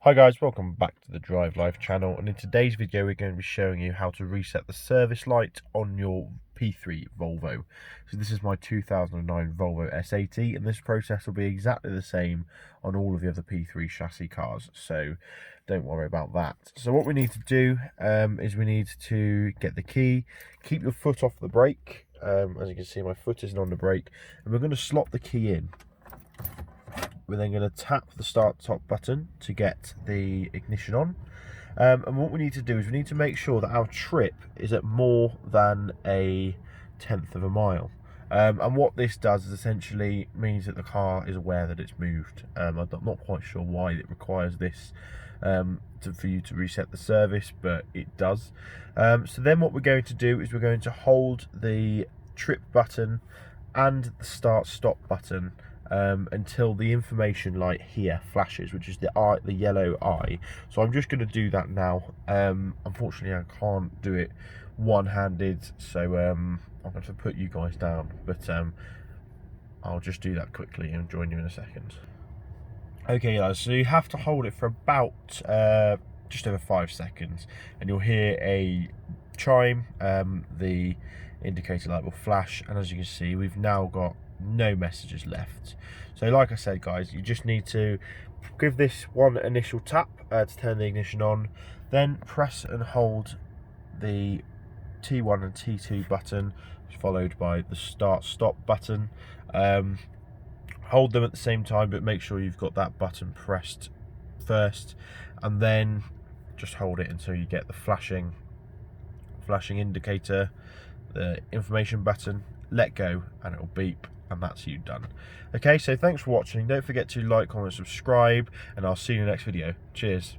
Hi guys, welcome back to the Drive Life channel, and in today's video we're going to be showing you how to reset the service light on your P3 Volvo. So this is my 2009 Volvo S80, and this process will be exactly the same on all of the other P3 chassis cars, so don't worry about that. So what we need to do is we need to get the key, keep your foot off the brake. As you can see, my foot isn't on the brake, and we're going to slot the key in. We're then going to tap the start top button to get the ignition on. And what we need to do is we need to make sure that our trip is at more than a 1/10 of a mile. And what this does is essentially means that the car is aware that it's moved. I'm not quite sure why it requires this for you to reset the service, but it does. So then what we're going to do is we're going to hold the trip button and the start stop button until the information light here flashes, which is the yellow eye. So I'm just going to do that now. Unfortunately I can't do it one-handed, so I'm going to put you guys down, but I'll just do that quickly and join you in a second. Okay guys, so you have to hold it for about just over 5 seconds, and you'll hear a chime. The indicator light will flash, and as you can see, we've now got no messages left. So like I said guys, you just need to give this one initial tap to turn the ignition on, then press and hold the T1 and T2 button, followed by the start stop button. Hold them at the same time, but make sure you've got that button pressed first, and then just hold it until you get the flashing indicator, the information button, let go, and it'll beep, and that's you done. Okay, so thanks for watching. Don't forget to like, comment, subscribe, and I'll see you in the next video. Cheers.